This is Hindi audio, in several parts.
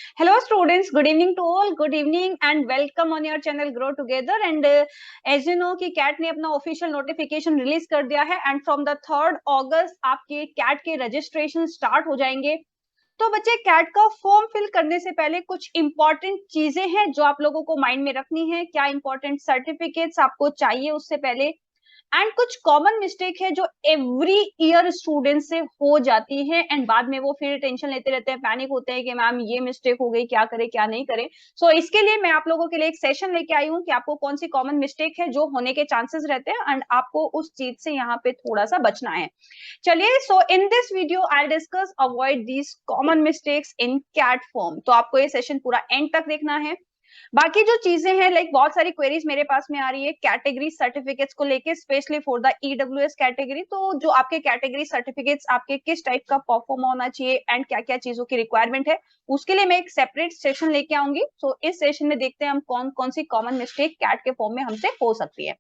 Hello students, good evening to all. Good evening and welcome on your channel Grow Together. And as you know कि कैट ने अपना ऑफिशियल नोटिफिकेशन रिलीज कर दिया है एंड फ्रॉम द 3rd अगस्त आपके कैट के रजिस्ट्रेशन स्टार्ट हो जाएंगे। तो बच्चे कैट का फॉर्म फिल करने से पहले कुछ इंपॉर्टेंट चीजें हैं जो आप लोगों को माइंड में रखनी है। क्या इंपॉर्टेंट सर्टिफिकेट्स आपको चाहिए उससे पहले, एंड कुछ कॉमन मिस्टेक है जो एवरी ईयर स्टूडेंट से हो जाती है एंड बाद में वो फिर टेंशन लेते रहते हैं, पैनिक होते हैं कि मैम ये मिस्टेक हो गई, क्या करें क्या नहीं करें। सो इसके लिए मैं आप लोगों के लिए एक सेशन लेके आई हूँ कि आपको कौन सी कॉमन मिस्टेक है जो होने के चांसेस रहते हैं एंड आपको उस चीज से यहाँ पे थोड़ा सा बचना है। चलिए, so in this video I discuss avoid these common mistakes in CAT form. तो आपको ये सेशन पूरा एंड तक देखना है। बाकी जो चीजें हैं, लाइक बहुत सारी क्वेरीज मेरे पास में आ रही है कैटेगरी सर्टिफिकेट्स को लेके, specially for the EWS category. तो जो आपके कैटेगरी सर्टिफिकेट्स आपके किस टाइप का परफॉर्म होना चाहिए एंड क्या क्या चीजों की रिक्वायरमेंट है, उसके लिए मैं एक सेपरेट सेशन लेके आऊंगी। सो इस सेशन में देखते हैं हम कौन कौन सी कॉमन मिस्टेक कैट के फॉर्म में हमसे हो सकती है।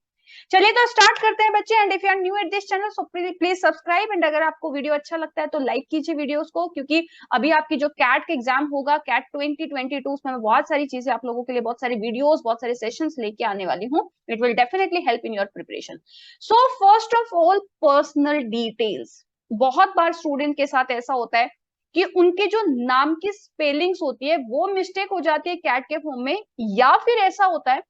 चलिए तो स्टार्ट करते हैं बच्चे। And if you are new at this channel so please subscribe, and अगर आपको वीडियो अच्छा लगता है तो लाइक कीजिए वीडियोस को, क्योंकि अभी आपकी जो कैट का एग्जाम होगा कैट 2022 उसमें मैं बहुत सारी चीजें आप लोगों के लिए, बहुत सारी वीडियोस, बहुत सारे सेशंस लेके आने वाली हूँ। It will definitely help in your preparation. So first of all, personal details. बहुत बार स्टूडेंट के साथ ऐसा होता है कि उनके जो नाम की स्पेलिंग्स होती है वो मिस्टेक हो जाती है कैट के फॉर्म में, या फिर ऐसा होता है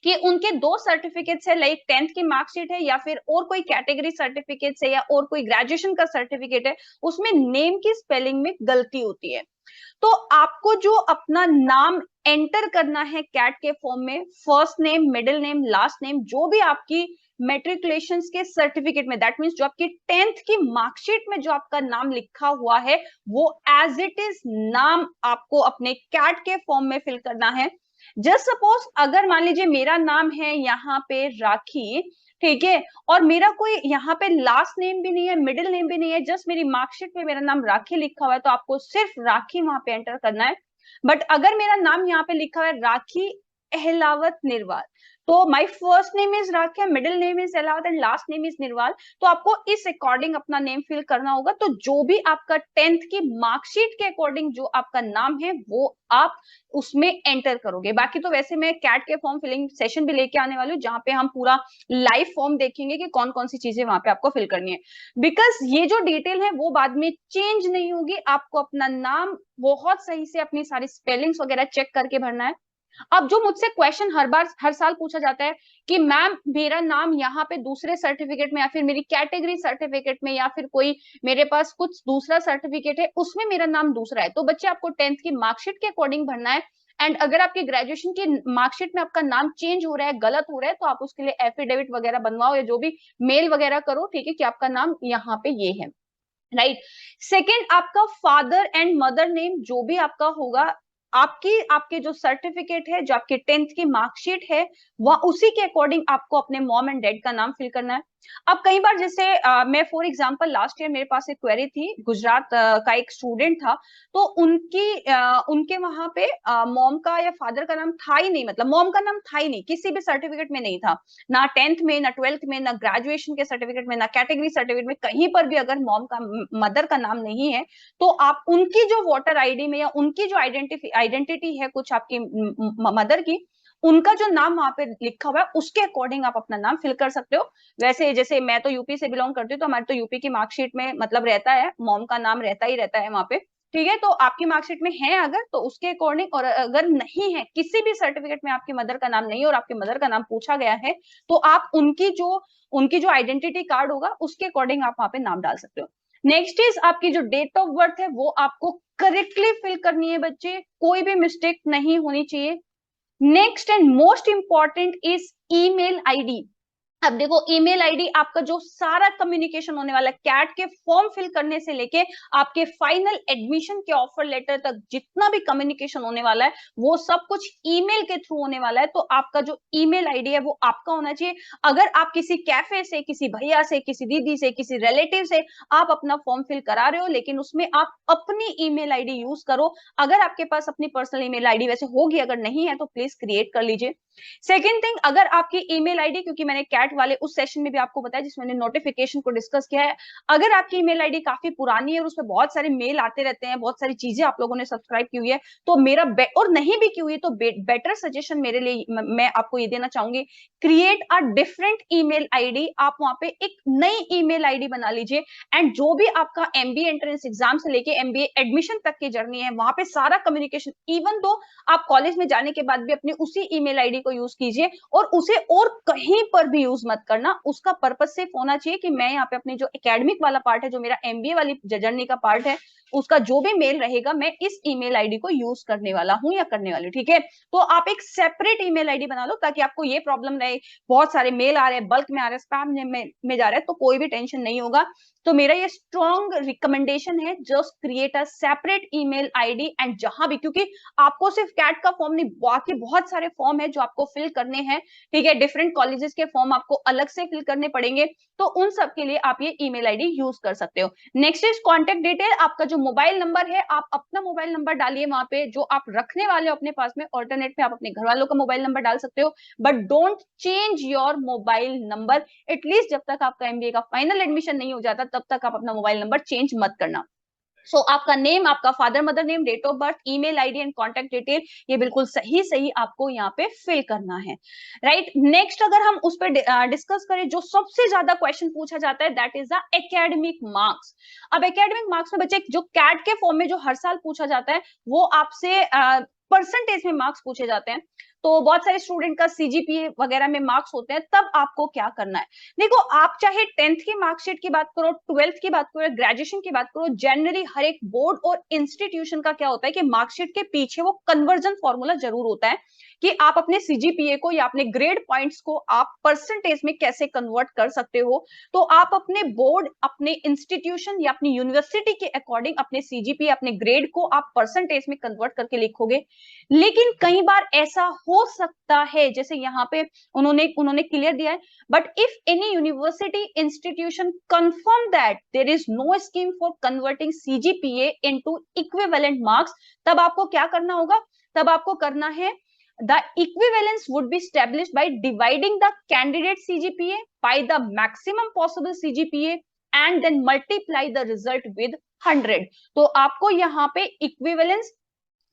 कि उनके दो सर्टिफिकेट्स है, लाइक 10th की मार्कशीट है या फिर और कोई कैटेगरी सर्टिफिकेट्स है या और कोई ग्रेजुएशन का सर्टिफिकेट है, उसमें नेम की स्पेलिंग में गलती होती है। तो आपको जो अपना नाम एंटर करना है कैट के फॉर्म में, first name, middle name, last name, जो भी आपकी मेट्रिकुलेशन के सर्टिफिकेट में, दैट मीन्स जो आपकी 10th की मार्कशीट में जो आपका नाम लिखा हुआ है, वो एज इट इज नाम आपको अपने कैट के फॉर्म में फिल करना है। जस्ट सपोज अगर मान लीजिए मेरा नाम है यहाँ पे राखी, ठीक है, और मेरा कोई यहाँ पे लास्ट नेम भी नहीं है, मिडिल नेम भी नहीं है, जस्ट मेरी मार्कशीट में मेरा नाम राखी लिखा हुआ है, तो आपको सिर्फ राखी वहां पे एंटर करना है। बट अगर मेरा नाम यहाँ पे लिखा हुआ है राखी अहलावत निर्वाल, तो my first name is rakhi, middle name is Ahlawat and last name is Nirwal, तो आपको इस अकॉर्डिंग अपना नेम फिल करना होगा। तो जो भी आपका 10th की मार्कशीट के अकॉर्डिंग जो आपका नाम है वो आप उसमें एंटर करोगे। बाकी तो वैसे मैं कैट के फॉर्म फिलिंग सेशन भी लेके आने वाली हूँ, जहां पे हम पूरा लाइव फॉर्म देखेंगे कि कौन कौन सी चीजें वहां पे आपको फिल करनी है, बिकॉज ये जो डिटेल है वो बाद में चेंज नहीं होगी। आपको अपना नाम बहुत सही से अपनी सारी स्पेलिंग्स वगैरह चेक करके भरना है। अब जो मुझसे क्वेश्चन हर साल पूछा जाता है कि मैम मेरा नाम यहाँ पे दूसरे सर्टिफिकेट में या फिर मेरी कैटेगरी सर्टिफिकेट में या फिर कोई मेरे पास कुछ दूसरा सर्टिफिकेट है उसमें मेरा नाम दूसरा है, तो बच्चे आपको 10th की मार्कशीट के अकॉर्डिंग भरना है। एंड अगर आपकी ग्रेजुएशन की मार्कशीट में आपका नाम चेंज हो रहा है, गलत हो रहा है, तो आप उसके लिए एफिडेविट वगैरह बनवाओ या जो भी मेल वगैरह करो, ठीक है, कि आपका नाम यहाँ पे ये है, राइट। सेकेंड, आपका फादर एंड मदर नेम जो भी आपका होगा, आपके जो सर्टिफिकेट है, जो आपके 10th की मार्कशीट है, वह उसी के अकॉर्डिंग आपको अपने मॉम एंड डैड का नाम फिल करना है। अब कई बार जैसे मैं फॉर एग्जांपल लास्ट ईयर मेरे पास एक क्वेरी थी, गुजरात का एक स्टूडेंट था, तो उनके वहां पे मॉम का या फादर का नाम था ही नहीं, मतलब मॉम का नाम था ही नहीं, किसी भी सर्टिफिकेट में नहीं था, ना 10th में, ना 12th में, ना ग्रेजुएशन के सर्टिफिकेट में, ना कैटेगरी सर्टिफिकेट में, कहीं पर भी अगर मॉम का, मदर का नाम नहीं है, तो आप उनकी जो वोटर आईडी में या उनकी जो आइडेंटिटी है कुछ आपकी मदर की, उनका जो नाम वहां पे लिखा हुआ है उसके अकॉर्डिंग आप अपना नाम फिल कर सकते हो। वैसे जैसे मैं तो यूपी से बिलोंग करती हूँ, तो हमारे तो यूपी की मार्कशीट में मतलब रहता है, मॉम का नाम रहता ही रहता है वहां पे, ठीक है। तो आपकी मार्कशीट में है अगर, तो उसके अकॉर्डिंग, और अगर नहीं है, किसी भी सर्टिफिकेट में आपकी मदर का नाम नहीं है और आपके मदर का नाम पूछा गया है, तो आप उनकी जो आइडेंटिटी कार्ड होगा उसके अकॉर्डिंग आप वहां पे नाम डाल सकते हो। नेक्स्ट इज आपकी जो डेट ऑफ बर्थ है वो आपको करेक्टली फिल करनी है बच्चे, कोई भी मिस्टेक नहीं होनी चाहिए। Next and most important is email ID. अब देखो, ईमेल आईडी आपका जो सारा कम्युनिकेशन होने वाला है कैट के फॉर्म फिल करने से लेके आपके फाइनल एडमिशन के ऑफर लेटर तक, जितना भी कम्युनिकेशन होने वाला है वो सब कुछ ईमेल के थ्रू होने वाला है। तो आपका जो ईमेल आईडी है वो आपका होना चाहिए। अगर आप किसी कैफे से, किसी भैया से, किसी दीदी से, किसी रिलेटिव से आप अपना फॉर्म फिल करा रहे हो, लेकिन उसमें आप अपनी ईमेल आईडी यूज करो। अगर आपके पास अपनी पर्सनल ईमेल आईडी वैसे होगी, अगर नहीं है तो प्लीज क्रिएट कर लीजिए। सेकेंड थिंग, अगर आपकी ईमेल आईडी, क्योंकि मैंने कैट कैट वाले उस सेशन में भी आपको बताया जिसमें मैंने नोटिफिकेशन को डिस्कस किया है। अगर आपकी ईमेल आईडी काफी पुरानी है और उसमें बहुत सारे मेल आते रहते हैं, बहुत सारी चीजें आप लोगों ने सब्सक्राइब की हुई है, तो मेरा और नहीं भी की हुई है तो बेटर सजेशन मेरे लिए मैं आपको ये देना चाहूंगी, create a different email ID. आप वहां पे एक नई ईमेल आईडी बना लीजिए एंड जो भी आपका एमबीए एंट्रेंस एग्जाम से लेके एमबीए एडमिशन तक की जर्नी है वहां पे सारा कम्युनिकेशन, इवन तो आप कॉलेज में जाने के बाद भी अपनी उसी ईमेल आईडी को यूज कीजिए और उसे और कहीं पर भी यूज मत करना। उसका पर्पस सिर्फ होना चाहिए कि मैं यहाँ पे अपनी जो एकेडमिक वाला पार्ट है, जो मेरा एमबीए वाली जर्नी का पार्ट है, उसका जो भी मेल रहेगा मैं इस ईमेल आईडी को यूज करने वाला हूं या करने वाली हूं, ठीक है। तो आप एक सेपरेट ईमेल आईडी बना लो ताकि आपको ये प्रॉब्लम रहे, बहुत सारे मेल आ रहे हैं, बल्क में आ रहे हैं, स्पैम में जा रहे हैं, तो कोई भी टेंशन नहीं होगा। तो मेरा ये स्ट्रॉन्ग रिकमेंडेशन है, just create a separate email ID and जहां भी, क्योंकि आपको सिर्फ कैट का फॉर्म नहीं, बाकी बहुत सारे फॉर्म है जो आपको फिल करने हैं, ठीक है। डिफरेंट कॉलेजेस के फॉर्म आपको अलग से फिल करने पड़ेंगे, तो उन सब के लिए आप ये ईमेल आईडी यूज कर सकते हो। Next is contact detail. आपका जो मोबाइल नंबर है, आप अपना मोबाइल नंबर डालिए वहां पे जो आप रखने वाले हो अपने पास में। ऑल्टरनेट में आप अपने घर वालों का मोबाइल नंबर डाल सकते हो, but don't change your mobile number. At least जब तक आपका एमबीए का फाइनल एडमिशन नहीं हो जाता तब तक आप अपना मोबाइल नंबर चेंज मत करना। सो आपका नेम, आपका father mother name, date of birth, email ID and contact detail, ये बिल्कुल सही सही आपको यहाँ पे फिल करना है, राइट। नेक्स्ट अगर हम उस पर डिस्कस करें, जो सबसे ज्यादा क्वेश्चन पूछा जाता है that is the academic marks. अब एकेडमिक मार्क्स में बच्चे जो कैट के फॉर्म में जो हर साल पूछा जाता है वो आपसे परसेंटेज में मार्क्स पूछे जाते हैं। तो बहुत सारे स्टूडेंट का सीजीपीए वगैरह में मार्क्स होते हैं, तब आपको क्या करना है। देखो, आप चाहे 10th की मार्कशीट की बात करो, 12th की बात करो, ग्रेजुएशन की बात करो, जनरली हर एक बोर्ड और इंस्टीट्यूशन का क्या होता है कि मार्कशीट के पीछे वो कन्वर्जन फॉर्मूला जरूर होता है कि आप अपने सीजीपीए को या अपने ग्रेड पॉइंट्स को आप परसेंटेज में कैसे कन्वर्ट कर सकते हो। तो आप अपने बोर्ड, अपने इंस्टीट्यूशन या अपनी यूनिवर्सिटी के अकॉर्डिंग अपने सीजीपीए, अपने ग्रेड को आप परसेंटेज में कन्वर्ट करके लिखोगे। लेकिन कई बार ऐसा हो सकता है, जैसे यहाँ पे उन्होंने क्लियर दिया है, but if any university institution confirm that there is no scheme for converting CGPA into equivalent marks, तब आपको क्या करना होगा, तब आपको करना है the equivalence would be established by dividing the candidate CGPA by the maximum possible CGPA and then multiply the result with 100। तो आपको यहाँ पे इक्विवेलेंस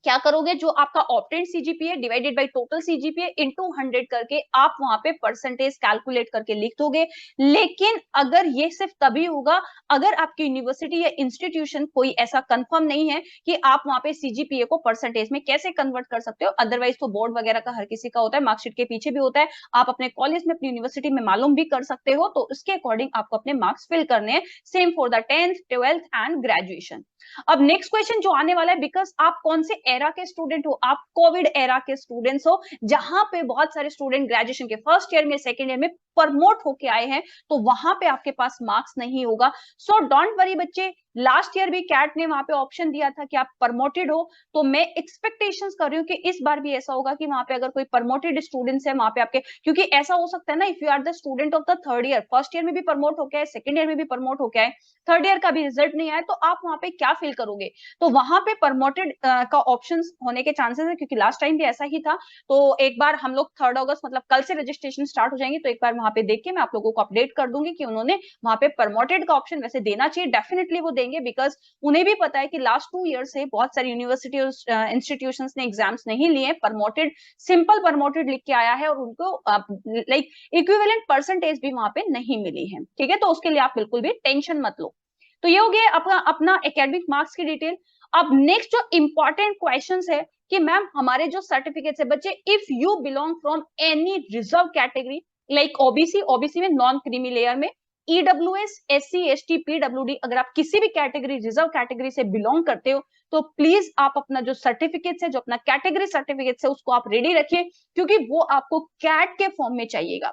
क्या करोगे, जो आपका obtained CGPA divided by total CGPA into 100 करके आप वहां पे परसेंटेज कैलकुलेट करके लिख दोगे। लेकिन अगर ये सिर्फ तभी होगा अगर आपकी यूनिवर्सिटी या इंस्टीट्यूशन कोई ऐसा कंफर्म नहीं है कि आप वहां पे सीजीपीए को परसेंटेज में कैसे कन्वर्ट कर सकते हो। अदरवाइज तो बोर्ड वगैरह का हर किसी का होता है, मार्कशीट के पीछे भी होता है, आप अपने कॉलेज में, अपनी यूनिवर्सिटी में मालूम भी कर सकते हो। तो उसके अकॉर्डिंग आपको अपने मार्क्स फिल करने हैं, same for the 10th, 12th and graduation. अब नेक्स्ट क्वेश्चन जो आने वाला है, बिकॉज आप कौन से एरा के स्टूडेंट हो, आप कोविड एरा के स्टूडेंट्स हो, जहां पे बहुत सारे स्टूडेंट ग्रेजुएशन के फर्स्ट ईयर में, सेकेंड ईयर में प्रमोट होके आए हैं, तो वहां पे आपके पास मार्क्स नहीं होगा। सो डोंट वरी बच्चे, लास्ट ईयर भी कैट ने वहां पे ऑप्शन दिया था कि आप प्रमोटेड हो, तो मैं एक्सपेक्टेशंस कर रही हूँ कि इस बार भी ऐसा होगा कि वहां पे अगर कोई प्रमोटेड स्टूडेंट्स है वहां पे आपके, क्योंकि ऐसा हो सकता है ना, if you are the student of the third year, first year में भी प्रमोट होके आए, सेकंड ईयर में भी प्रमोट होके आए, थर्ड ईयर का भी रिजल्ट नहीं आया, तो आप वहां पे क्या फील करोगे। तो वहां पे प्रमोटेड का ऑप्शन होने के चांसेस है, क्योंकि लास्ट टाइम भी ऐसा ही था। तो एक बार हम लोग 3 अगस्त मतलब कल से रजिस्ट्रेशन स्टार्ट हो जाएंगे, तो एक बार वहां पे देख के मैं आप लोगों को अपडेट कर दूंगी कि उन्होंने वहां पे प्रमोटेड का ऑप्शन वैसे देना चाहिए, डेफिनेटली वो देंगे, बिकॉज उन्हें भी पता है कि लास्ट 2 ईयर से बहुत सारी यूनिवर्सिटी और इंस्टीट्यूशंस ने एग्जाम्स नहीं लिए, प्रमोटेड, सिंपल प्रमोटेड लिख के आया है और उनको लाइक इक्विवेलेंट परसेंटेज भी वहां पे नहीं मिली है, ठीक है। तो उसके लिए आप बिल्कुल भी टेंशन मत लो। तो ये हो गया अपना एकेडमिक मार्क्स की डिटेल। अब नेक्स्ट जो इंपॉर्टेंट क्वेश्चंस है कि मैम हमारे जो सर्टिफिकेट्स है बच्चे, if you belong from any reserve category like OBC में नॉन क्रीमी लेयर में, ईडब्ल्यूएस, एससी, एसटी, पीडब्ल्यूडी, अगर आप किसी भी कैटेगरी, रिजर्व कैटेगरी से बिलोंग करते हो, तो प्लीज आप अपना जो सर्टिफिकेट्स है, जो अपना कैटेगरी सर्टिफिकेट्स है, उसको आप रेडी रखिए, क्योंकि वो आपको कैट के फॉर्म में चाहिएगा।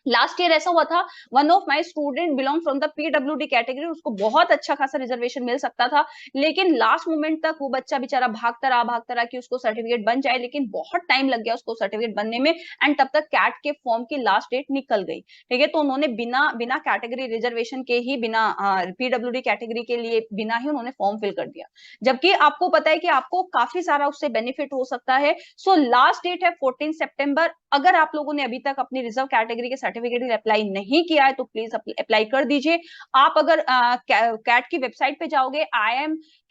लास्ट ईयर ऐसा हुआ था, one of my student belong from the PWD category, उसको बहुत अच्छा खासा रिजर्वेशन मिल सकता था, लेकिन लास्ट मोमेंट तक वो बच्चा बेचारा भागता रहा कि उसको सर्टिफिकेट बन जाए, लेकिन बहुत टाइम लग गया उसको सर्टिफिकेट बनने में, एंड तब तक कैट के फॉर्म की लास्ट डेट निकल गई, ठीक है। तो उन्होंने बिना कैटेगरी रिजर्वेशन के ही, बिना पीडब्ल्यूडी कैटेगरी के लिए बिना ही उन्होंने फॉर्म फिल कर दिया, जबकि आपको पता है कि आपको काफी सारा उससे बेनिफिट हो सकता है। सो लास्ट डेट है 14 सितंबर। अगर आप लोगों ने अभी तक अपनी रिजर्व कैटेगरी के सर्टिफिकेट के लिए अप्लाई नहीं किया है तो प्लीज अप्लाई कर दीजिए। आप अगर कैट की वेबसाइट पे जाओगे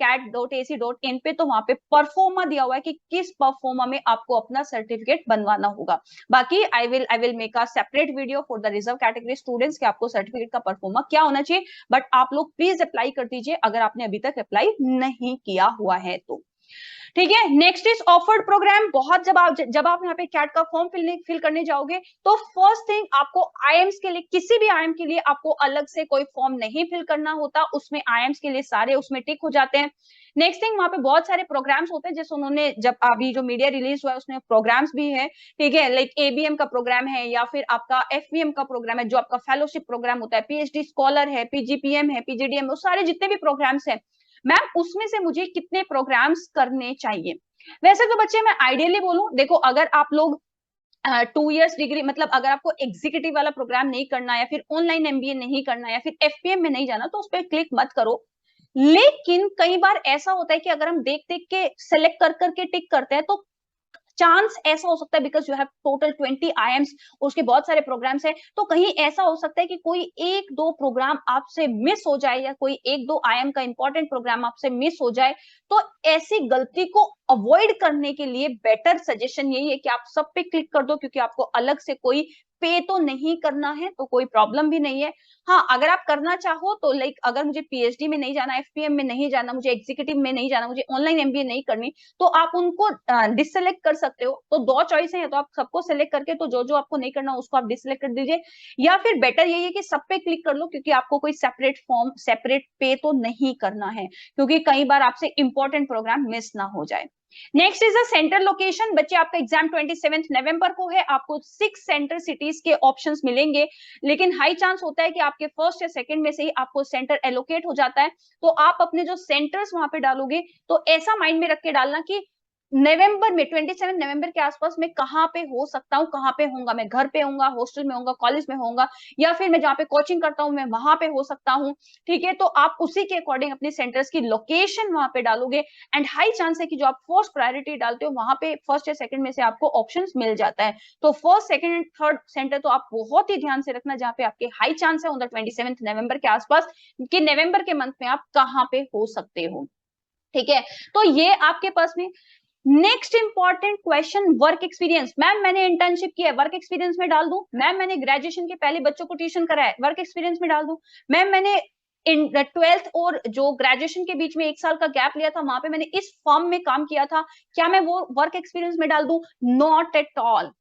imcat.ac.in पे, तो वहां पे परफॉर्मा दिया हुआ है कि किस परफॉर्मा में आपको अपना सर्टिफिकेट बनवाना होगा। बाकी I will make a separate video for the reserve category students कि आपको सर्टिफिकेट का परफॉर्मा क्या होना चाहिए, बट आप लोग प्लीज अप्लाई कर दीजिए अगर आपने अभी तक अप्लाई नहीं किया हुआ है तो। ठीक है, नेक्स्ट इज ऑफर्ड प्रोग्राम। बहुत जब आप यहाँ पे कैट का फॉर्म फिल करने जाओगे तो फर्स्ट थिंग आपको आईएम्स के लिए, किसी भी आईएम के लिए आपको अलग से कोई फॉर्म नहीं फिल करना होता, उसमें आईएम्स के लिए सारे उसमें टिक हो जाते हैं। नेक्स्ट थिंग, वहां पे बहुत सारे प्रोग्राम्स होते हैं, जैसे उन्होंने जब अभी जो मीडिया रिलीज हुआ है उसमें प्रोग्राम्स भी है। ठीक है, लाइक एबीएम का प्रोग्राम है या फिर आपका एफबीएम का प्रोग्राम है, जो आपका फेलोशिप प्रोग्राम होता है, पीएचडी स्कॉलर है, पीजीपीएम है, पीजीडीएम, वो सारे जितने भी प्रोग्राम्स हैं, मैम उसमें से मुझे कितने प्रोग्राम्स करने चाहिए। वैसे तो बच्चे मैं आइडियली बोलूं, देखो अगर आप लोग 2 इयर्स डिग्री, मतलब अगर आपको एग्जीक्यूटिव वाला प्रोग्राम नहीं करना या फिर ऑनलाइन एमबीए नहीं करना या फिर एफपीएम में नहीं जाना तो उस पर क्लिक मत करो। लेकिन कई बार ऐसा होता है कि अगर हम देख देख के सेलेक्ट कर करके टिक करते हैं तो चांस ऐसा हो सकता है, because you have total 20 IIMs, उसके बहुत सारे प्रोग्राम्स हैं, तो कहीं ऐसा हो सकता है कि कोई एक दो प्रोग्राम आपसे मिस हो जाए या कोई एक दो आईएम का इंपॉर्टेंट प्रोग्राम आपसे मिस हो जाए। तो ऐसी गलती को अवॉइड करने के लिए बेटर सजेशन यही है कि आप सब पे क्लिक कर दो, क्योंकि आपको अलग से कोई पे तो नहीं करना है, तो कोई प्रॉब्लम भी नहीं है। हाँ, अगर आप करना चाहो तो लाइक अगर मुझे पीएचडी में नहीं जाना, एफपीएम में नहीं जाना, मुझे एग्जीक्यूटिव में नहीं जाना, मुझे ऑनलाइन एमबीए नहीं करनी, तो आप उनको डिससेलेक्ट कर सकते हो। तो दो चॉइस है, तो आप सबको सेलेक्ट करके तो जो जो आपको नहीं करना उसको आप डिससेलेक्ट कर दीजिए, या फिर बेटर यही है कि सब पे क्लिक कर लो, क्योंकि आपको कोई सेपरेट फॉर्म सेपरेट पे तो नहीं करना है, क्योंकि कई बार आपसे इंपॉर्टेंट प्रोग्राम मिस ना हो जाए। Next is a centre location. बच्चे आपका एग्जाम 27 नवंबर को है, आपको 6 सेंटर सिटीज के ऑप्शंस मिलेंगे, लेकिन हाई चांस होता है कि आपके फर्स्ट या सेकंड में से ही आपको सेंटर एलोकेट हो जाता है। तो आप अपने जो सेंटर्स वहां पे डालोगे तो ऐसा माइंड में रख के डालना कि नवंबर में 27 नवंबर के आसपास मैं कहाँ पे हो सकता हूँ, कहाँ पे होऊंगा, मैं घर पे होऊंगा, हॉस्टल में होऊंगा, कॉलेज में होऊंगा, या फिर मैं जहाँ पे कोचिंग करता हूँ मैं वहां पे हो सकता हूँ। ठीक है, तो आप उसी के अकॉर्डिंग अपने सेंटर्स की लोकेशन वहां पे डालोगे, एंड हाई चांस है कि जो आप फर्स्ट प्रायोरिटी डालते हो वहां पे फर्स्ट या सेकंड में से आपको ऑप्शन मिल जाता है। तो first second and third centre तो आप बहुत ही ध्यान से रखना, जहाँ पे आपके हाई चांस है ऑन द 27 नवंबर के आसपास कि नवंबर के मंथ में आप कहाँ पे हो सकते हो। ठीक है, तो ये आपके पास में। Next important question, work experience. Ma'am मैंने इंटर्नशिप किया है, वर्क एक्सपीरियंस में डाल दूं? मैम मैंने ग्रेजुएशन के पहले बच्चों को ट्यूशन कराया है, वर्क एक्सपीरियंस में डाल दूं? मैम मैंने इन 12th और जो ग्रेजुएशन के बीच में 1 साल का गैप लिया था वहां पे मैंने इस फर्म में काम किया था, क्या मैं वो वर्क एक्सपीरियंस में डाल दूं? Not at all.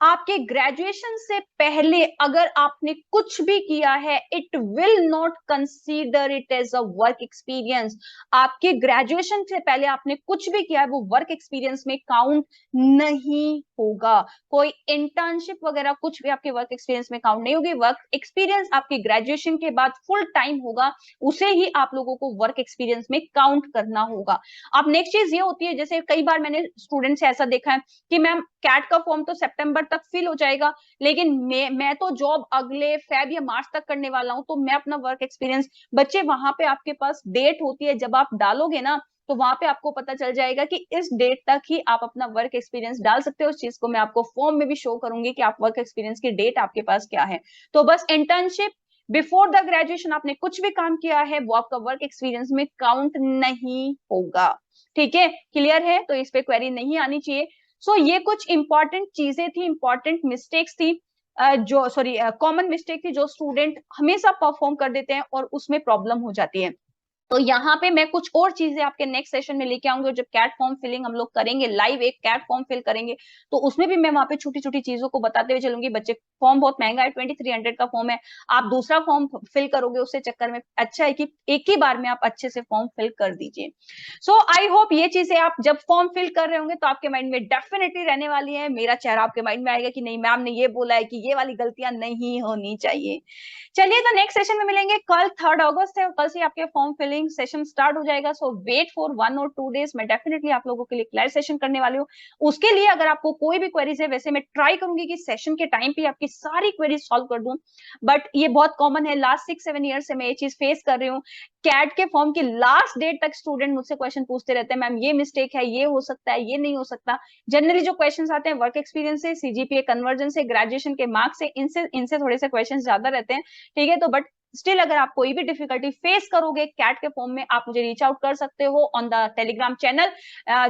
आपके ग्रेजुएशन से पहले अगर आपने कुछ भी किया है, it will not consider it as a work experience. आपके ग्रेजुएशन से पहले आपने कुछ भी किया है वो वर्क एक्सपीरियंस में काउंट नहीं होगा। कोई इंटर्नशिप वगैरह कुछ भी आपके वर्क एक्सपीरियंस में काउंट नहीं होगी। वर्क एक्सपीरियंस आपके ग्रेजुएशन के बाद फुल टाइम होगा, उसे ही आप लोगों को वर्क एक्सपीरियंस में काउंट करना होगा। अब नेक्स्ट चीज ये होती है, जैसे कई बार मैंने स्टूडेंट से ऐसा देखा है कि मैम कैट का फॉर्म तो सितंबर तक फिल हो जाएगा, लेकिन मैं तो जॉब अगले फेब या मार्च तक करने वाला हूं, तो मैं अपना वर्क एक्सपीरियंस, बच्चे वहां पे आपके पास डेट होती है, जब आप डालोगे ना तो वहां पे आपको पता चल जाएगा कि इस डेट तक ही आप अपना वर्क एक्सपीरियंस डाल सकते हो। उस चीज को मैं आपको फॉर्म में भी शो करूंगी कि आप वर्क एक्सपीरियंस की डेट आपके पास क्या है। तो बस इंटर्नशिप बिफोर द ग्रेजुएशन आपने कुछ भी काम किया है वो आपका वर्क एक्सपीरियंस में काउंट नहीं होगा। ठीक है, क्लियर है? तो इस पे क्वेरी नहीं आनी चाहिए। सो ये कुछ इंपॉर्टेंट चीजें थी, इंपॉर्टेंट मिस्टेक्स थी, जो सॉरी कॉमन मिस्टेक थी जो स्टूडेंट हमेशा परफॉर्म कर देते हैं और उसमें प्रॉब्लम हो जाती है। तो यहाँ पे मैं कुछ और चीजें आपके नेक्स्ट सेशन में लेके आऊंगी। जब कैट फॉर्म फिलिंग हम लोग करेंगे, लाइव एक कैट फॉर्म फिल करेंगे, तो उसमें भी मैं वहां पे छोटी छोटी चीजों को बताते हुए चलूंगी। बच्चे फॉर्म बहुत महंगा है, 2300 का फॉर्म है, आप दूसरा फॉर्म फिल करोगे उससे चक्कर में, अच्छा है कि एक ही बार में आप अच्छे से फॉर्म फिल कर दीजिए। सो आई होप ये चीजें आप जब फॉर्म फिल कर रहे होंगे तो आपके माइंड में डेफिनेटली रहने वाली है, मेरा चेहरा आपके माइंड में आएगा कि नहीं मैम ने ये बोला है कि ये वाली गलतियां नहीं होनी चाहिए। चलिए, तो नेक्स्ट सेशन में मिलेंगे कल 3 अगस्त है, कल से आपके form filling morning session start हो जाएगा, सो वेट फॉर 1 और 2 डेज, मैं डेफिनेटली आप लोगों के लिए क्लियर सेशन करने वाली हूँ। उसके लिए अगर आपको कोई भी क्वेरीज है, वैसे मैं ट्राई करूंगी कि सेशन के टाइम पे आपकी सारी क्वेरीज सॉल्व कर दूं, बट ये बहुत कॉमन है, लास्ट 6-7 ईयर से मैं ये चीज फेस कर रही हूँ। कैट के फॉर्म की लास्ट डेट तक स्टूडेंट मुझसे क्वेश्चन पूछते रहते हैं, मैम ये मिस्टेक है, ये हो सकता है, ये नहीं हो सकता। जनरली जो क्वेश्चंस आते हैं वर्क एक्सपीरियंस से, सीजीपीए कन्वर्जन से, ग्रेजुएशन के मार्क्स से, इनसे इनसे थोड़े से क्वेश्चंस ज्यादा रहते हैं, ठीक है। तो बट स्टिल अगर आप कोई भी डिफिकल्टी फेस करोगे कैट के फॉर्म में, आप मुझे रीच आउट कर सकते हो ऑन द टेलीग्राम चैनल,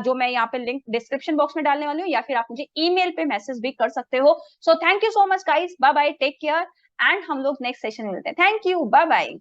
जो मैं यहाँ पे लिंक डिस्क्रिप्शन बॉक्स में डालने वाली हूँ, या फिर आप मुझे ईमेल पे मैसेज भी कर सकते हो। So thank you so much guys, bye bye, take care, and हम लोग नेक्स्ट सेशन में मिलते हैं। Thank you, bye bye.